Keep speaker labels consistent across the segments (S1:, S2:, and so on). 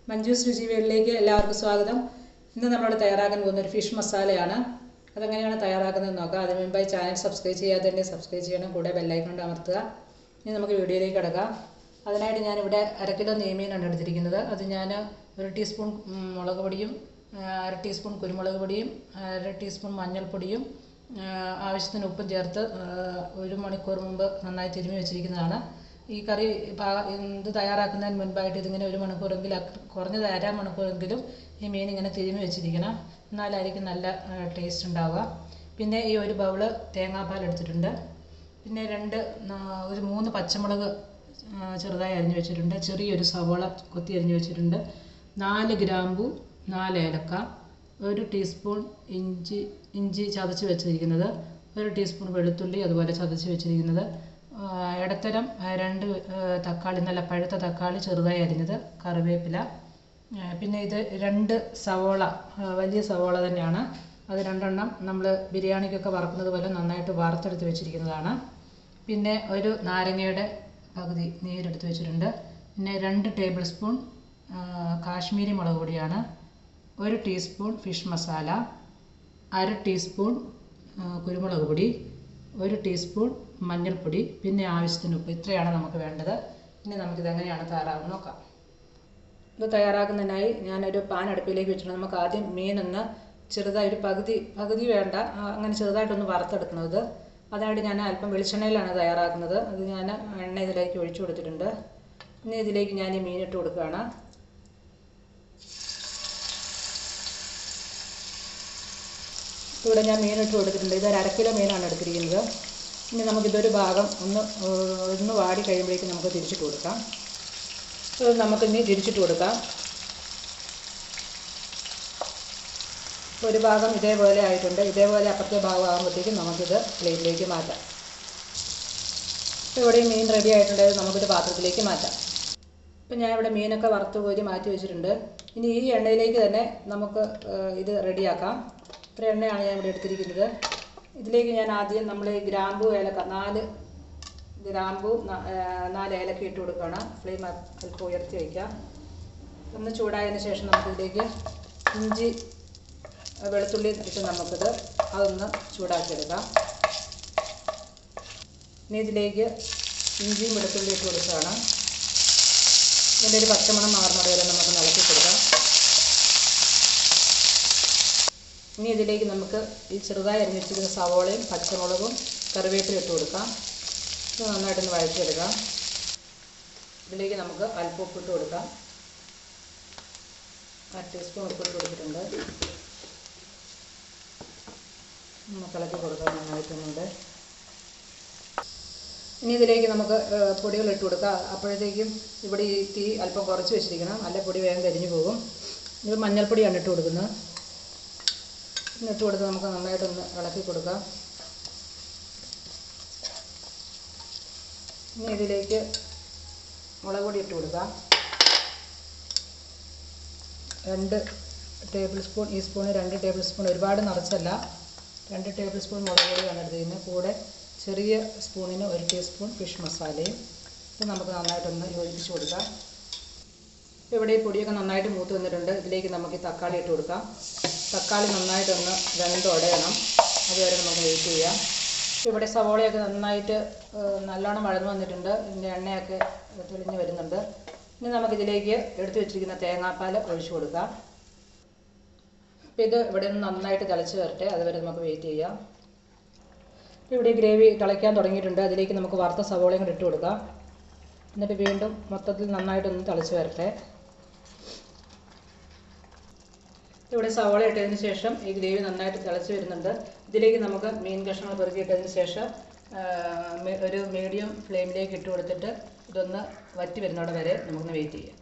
S1: മഞ്ജൂസ് രുചിവേളിലേക്ക് എല്ലാവർക്കും സ്വാഗതം. ഇന്ന് നമ്മളോട് തയ്യാറാക്കാൻ പോകുന്ന ഒരു ഫിഷ് മസാലയാണ്. അതെങ്ങനെയാണ് തയ്യാറാക്കുന്നതെന്ന് നോക്കാം. അതിന് മുമ്പായി ചാനൽ സബ്സ്ക്രൈബ് ചെയ്യാതെ തന്നെ സബ്സ്ക്രൈബ് ചെയ്യണം, കൂടെ ബെല്ലൈക്കൺ അമർത്തുക. ഇനി നമുക്ക് വീഡിയോയിലേക്ക് കിടക്കാം. അതിനായിട്ട് ഞാനിവിടെ 1 കിലോ നെയ്മീനാണ് എടുത്തിരിക്കുന്നത്. അത് ഞാൻ 1 ടീസ്പൂൺ മുളക് പൊടിയും 1/2 ടീസ്പൂൺ കുരുമുളക് പൊടിയും 1/2 ടീസ്പൂൺ മഞ്ഞൾപ്പൊടിയും ആവശ്യത്തിന് ഉപ്പും ചേർത്ത് 1 മണിക്കൂർ മുമ്പ് നന്നായി തിരുമ്മി വെച്ചിരിക്കുന്നതാണ്. ഈ കറി ഇത് തയ്യാറാക്കുന്നതിന് മുൻപായിട്ട് ഇതിങ്ങനെ 1 മണിക്കൂറെങ്കിലും, കുറഞ്ഞത് 1/2 മണിക്കൂറെങ്കിലും ഈ മീൻ ഇങ്ങനെ തിരുമ്മി വെച്ചിരിക്കണം. എന്നാലായിരിക്കും നല്ല ടേസ്റ്റ് ഉണ്ടാവുക. പിന്നെ ഈ 1 ബൗള് തേങ്ങാപ്പാൽ എടുത്തിട്ടുണ്ട്. പിന്നെ 3 പച്ചമുളക് ചെറുതായി അരിഞ്ഞു വെച്ചിട്ടുണ്ട്. ചെറിയൊരു സവോള കൊത്തി അരിഞ്ഞു വെച്ചിട്ടുണ്ട്. 4 ഗ്രാമ്പു, 4 ഏലക്ക, 1 ടീസ്പൂൺ ഇഞ്ചി ചതച്ച് വെച്ചിരിക്കുന്നത്, 1 ടീസ്പൂൺ വെളുത്തുള്ളി അതുപോലെ ചതച്ച് വെച്ചിരിക്കുന്നത്, ഇടത്തരം 2 തക്കാളി, നല്ല പഴുത്ത തക്കാളി ചെറുതായി അരിഞ്ഞത്, കറിവേപ്പില. പിന്നെ ഇത് 2 സവോള, വലിയ സവോള തന്നെയാണ്. അത് 2 എണ്ണം നമ്മൾ ബിരിയാണിക്കൊക്കെ വറക്കുന്നത് പോലെ നന്നായിട്ട് വറുത്തെടുത്ത് വെച്ചിരിക്കുന്നതാണ്. പിന്നെ 1 നാരങ്ങയുടെ പകുതി നീരെടുത്ത് വെച്ചിട്ടുണ്ട്. പിന്നെ 2 ടേബിൾ സ്പൂൺ കാശ്മീരി മുളക് പൊടിയാണ്, 1 ടീസ്പൂൺ ഫിഷ് മസാല, 1/2 ടീസ്പൂൺ കുരുമുളക് പൊടി, 1 ടീസ്പൂൺ മഞ്ഞൾപ്പൊടി, പിന്നെ ആവശ്യത്തിന് ഉപ്പ്. ഇത്രയാണ് നമുക്ക് വേണ്ടത്. ഇനി നമുക്കിത് എങ്ങനെയാണ് തയ്യാറാകുന്നത് നോക്കാം. ഇത് തയ്യാറാക്കുന്നതിനായി ഞാനൊരു പാൻ അടുപ്പിലേക്ക് വെച്ചിട്ടുണ്ട്. നമുക്ക് ആദ്യം മീനൊന്ന് ചെറുതായി ഒരു പകുതി വേണ്ട, അങ്ങനെ ചെറുതായിട്ടൊന്ന് വറുത്തെടുക്കുന്നത്. അതിനായിട്ട് ഞാൻ അല്പം വെളിച്ചെണ്ണയിലാണ് തയ്യാറാക്കുന്നത്. അത് ഞാൻ എണ്ണ ഇതിലേക്ക് ഒഴിച്ചു കൊടുത്തിട്ടുണ്ട്. ഇനി ഇതിലേക്ക് ഞാൻ ഈ മീനിട്ട് കൊടുക്കുകയാണ്. ഇവിടെ ഞാൻ മീനിട്ട് കൊടുത്തിട്ടുണ്ട്. ഇതൊരു 1/2 കിലോ മീനാണ് എടുത്തിരിക്കുന്നത്. ഇനി നമുക്കിതൊരു ഭാഗം ഒന്ന് വാടി കഴിയുമ്പോഴേക്കും നമുക്ക് തിരിച്ചിട്ട് കൊടുക്കാം. ഇത് നമുക്കിനി തിരിച്ചിട്ട് കൊടുക്കാം. ഒരു ഭാഗം ഇതേപോലെ ആയിട്ടുണ്ട്. ഇതേപോലെ അപ്പുറത്തെ ഭാഗം ആകുമ്പോഴത്തേക്കും നമുക്കിത് പ്ലേറ്റിലേക്ക് മാറ്റാം. ഇപ്പോൾ ഇവിടെ മീൻ റെഡി ആയിട്ടുണ്ട്. നമുക്കൊരു പാത്രത്തിലേക്ക് മാറ്റാം. ഇപ്പം ഞാൻ ഇവിടെ മീനൊക്കെ വറുത്ത് കോരി മാറ്റി വെച്ചിട്ടുണ്ട്. ഇനി ഈ എണ്ണയിലേക്ക് തന്നെ നമുക്ക് ഇത് റെഡിയാക്കാം. ഇത്ര എണ്ണയാണ് ഞാൻ ഇവിടെ എടുത്തിരിക്കുന്നത്. ഇതിലേക്ക് ഞാൻ ആദ്യം നമ്മൾ ഈ ഗ്രാമ്പൂ, ഏലക്ക, 4 ഗ്രാമ്പൂ 4 ഏലക്ക ഇട്ട് കൊടുക്കുകയാണ്. ഫ്ലെയിം അല്പം ഉയർത്തി വയ്ക്കാം. ഒന്ന് ചൂടായതിന് ശേഷം നമുക്കിതിലേക്ക് ഇഞ്ചി വെളുത്തുള്ളി ഇട്ട് അതൊന്ന് ചൂടാക്കിയെടുക്കാം. ഇനി ഇതിലേക്ക് ഇഞ്ചിയും വെളുത്തുള്ളി ഇട്ട് കൊടുക്കുകയാണ്. ഇതിൻ്റെ ഒരു പച്ചമണം മാറുന്നത് വരെ നമുക്ക് ഇളക്കി കൊടുക്കാം. ഇനി ഇതിലേക്ക് നമുക്ക് ഈ ചെറുതായി അരിഞ്ഞിരിക്കുന്ന സവോളയും പച്ചമുളകും കറിവേപ്പിലും ഇട്ട് കൊടുക്കാം. ഇത് നന്നായിട്ടൊന്ന് വഴറ്റിയെടുക്കാം. ഇതിലേക്ക് നമുക്ക് അല്പം ഉപ്പിട്ട് കൊടുക്കാം. 1/2 ടീസ്പൂൺ ഉപ്പിട്ട് കൊടുത്തിട്ടുണ്ട്. നമുക്ക് ഇളക്കി കൊടുക്കാം നന്നായിട്ടൊന്നുകൂടെ. ഇനി ഇതിലേക്ക് നമുക്ക് പൊടികൾ ഇട്ട് കൊടുക്കാം. അപ്പോഴത്തേക്കും ഇവിടെ ഈ തീ അല്പം കുറച്ച് വെച്ചിരിക്കണം, നല്ല പൊടി വേഗം കരിഞ്ഞു പോകും. ഇത് മഞ്ഞൾപ്പൊടിയാണ് ഇട്ട് കൊടുക്കുന്നത്. ഇട്ട് കൊടുത്ത് നമുക്ക് നന്നായിട്ടൊന്ന് ഇളക്കി കൊടുക്കാം. ഇനി ഇതിലേക്ക് മുളക് പൊടി ഇട്ട് കൊടുക്കാം. 2 ടേബിൾ സ്പൂൺ, ഈ സ്പൂണ് 2 ടേബിൾ സ്പൂൺ, ഒരുപാട് നിറച്ചല്ല, 2 ടേബിൾ സ്പൂൺ മുളക് പൊടിയാണ് എടുത്തിരിക്കുന്നത്. കൂടെ ചെറിയ സ്പൂണിന് 1 ടീസ്പൂൺ ഫിഷ് മസാലയും. ഇത് നമുക്ക് നന്നായിട്ടൊന്ന് യോജിപ്പിച്ച് കൊടുക്കാം. ഇവിടെ ഈ പൊടിയൊക്കെ നന്നായിട്ട് മൂത്ത് വന്നിട്ടുണ്ട്. ഇതിലേക്ക് നമുക്ക് ഈ തക്കാളി ഇട്ട് കൊടുക്കാം. തക്കാളി നന്നായിട്ടൊന്ന് വെന്തുടയണം, അതുവരെ നമുക്ക് വെയിറ്റ് ചെയ്യാം. ഇവിടെ സവോളയൊക്കെ നന്നായിട്ട് നല്ലോണം വഴന്നു വന്നിട്ടുണ്ട്. ഇതിൻ്റെ എണ്ണയൊക്കെ തെളിഞ്ഞ് വരുന്നുണ്ട്. ഇനി നമുക്കിതിലേക്ക് എടുത്തു വെച്ചിരിക്കുന്ന തേങ്ങാപ്പാൽ ഒഴിച്ചു കൊടുക്കാം. അപ്പോൾ ഇത് ഇവിടെ നിന്ന് നന്നായിട്ട് തിളച്ച് വരട്ടെ, അതുവരെ നമുക്ക് വെയിറ്റ് ചെയ്യാം. ഇവിടെ ഗ്രേവി തിളയ്ക്കാൻ തുടങ്ങിയിട്ടുണ്ട്. അതിലേക്ക് നമുക്ക് വറുത്ത സവോളയും കൂടി ഇട്ട് കൊടുക്കാം. എന്നിട്ട് വീണ്ടും മൊത്തത്തിൽ നന്നായിട്ടൊന്ന് തിളച്ച് വരട്ടെ. ഇവിടെ സവോള ഇട്ടതിന് ശേഷം ഈ ഗ്രേവി നന്നായിട്ട് തിളച്ച് വരുന്നുണ്ട്. ഇതിലേക്ക് നമുക്ക് മീൻ കഷ്ണങ്ങൾ പെറുക്കിയിട്ടതിന് ശേഷം ഒരു മീഡിയം ഫ്ലെയിമിലേക്ക് ഇട്ട് കൊടുത്തിട്ട് ഇതൊന്ന് വറ്റി വരുന്നവിടെ വരെ നമുക്കൊന്ന് വെയിറ്റ് ചെയ്യാം.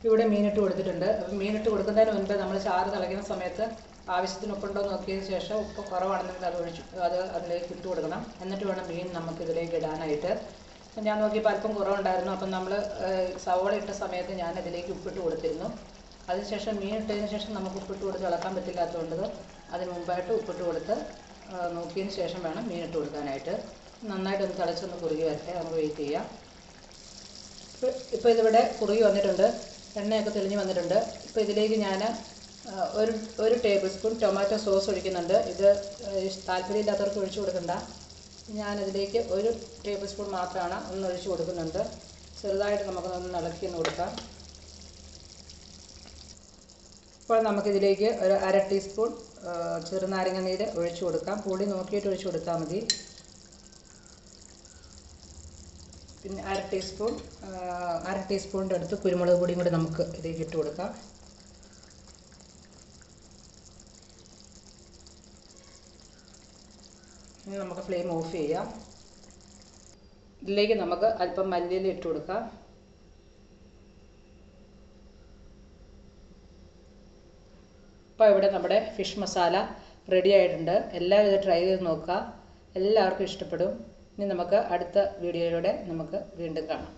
S1: ഇവിടെ മീനിട്ട് കൊടുത്തിട്ടുണ്ട്. മീനിട്ട് കൊടുക്കുന്നതിന് മുൻപ് നമ്മൾ ചാറ് തിളയ്ക്കുന്ന സമയത്ത് ആവശ്യത്തിന് ഉപ്പുണ്ടോ നോക്കിയതിന് ശേഷം ഉപ്പ് കുറവാണെന്നെങ്കിൽ അത് അതിലേക്ക് ഇട്ട് കൊടുക്കണം. എന്നിട്ട് വേണം മീൻ നമുക്ക് ഇതിലേക്ക് ഇടാനായിട്ട്. ഞാൻ നോക്കിയപ്പോൾ അല്പം കുറവുണ്ടായിരുന്നു. അപ്പം നമ്മൾ സവോള ഇട്ട സമയത്ത് ഞാൻ അതിലേക്ക് ഉപ്പിട്ട് കൊടുത്തിരുന്നു. അതിനുശേഷം മീൻ ഇട്ടതിന് ശേഷം നമുക്ക് ഉപ്പിട്ട് കൊടുത്ത് ഇളക്കാൻ പറ്റില്ലാത്തതുകൊണ്ട് അതിന് മുമ്പായിട്ട് ഉപ്പിട്ട് കൊടുത്ത് നോക്കിയതിന് ശേഷം വേണം മീൻ ഇട്ട് കൊടുക്കാനായിട്ട്. നന്നായിട്ടൊന്ന് തിളച്ചൊന്ന് കുറുകി വരട്ടെ, നമുക്ക് വെയിറ്റ് ചെയ്യാം. ഇപ്പോൾ ഇതിവിടെ കുറുകി വന്നിട്ടുണ്ട്, എണ്ണയൊക്കെ തെളിഞ്ഞ് വന്നിട്ടുണ്ട്. ഇപ്പോൾ ഇതിലേക്ക് ഞാൻ ഒരു ടേബിൾ സ്പൂൺ ടൊമാറ്റോ സോസ് ഒഴിക്കുന്നുണ്ട്. ഇത് താല്പര്യമില്ലാത്തവർക്ക് ഒഴിച്ചു കൊടുക്കണ്ട. ഞാനിതിലേക്ക് 1 ടേബിൾ സ്പൂൺ മാത്രമാണ് ഒഴിച്ചു കൊടുക്കുന്നുണ്ട്. ചെറുതായിട്ട് നമുക്കൊന്ന് ഇളക്കി കൊടുക്കാം. ഇപ്പോൾ നമുക്കിതിലേക്ക് ഒരു 1/2 ടീസ്പൂൺ ചെറുനാരങ്ങ നീര് ഒഴിച്ചു കൊടുക്കാം. പുളി നോക്കിയിട്ട് ഒഴിച്ചു കൊടുത്താൽ മതി. പിന്നെ 1/2 ടീസ്പൂണിൻ്റെ അടുത്ത് കുരുമുളക് പൊടിയും കൂടി നമുക്ക് ഇതിലേക്ക് ഇട്ട് കൊടുക്കാം. ഇനി നമുക്ക് ഫ്ലെയിം ഓഫ് ചെയ്യാം. ഇതിലേക്ക് നമുക്ക് അല്പം മല്ലിയില ഇട്ട് കൊടുക്കാം. ഇപ്പോൾ ഇവിടെ നമ്മുടെ ഫിഷ് മസാല റെഡി ആയിട്ടുണ്ട്. എല്ലാവരും ഇത് ട്രൈ ചെയ്ത് നോക്കുക, എല്ലാവർക്കും ഇഷ്ടപ്പെടും. ഇനി നമുക്ക് അടുത്ത വീഡിയോയിലൂടെ നമുക്ക് വീണ്ടും കാണാം.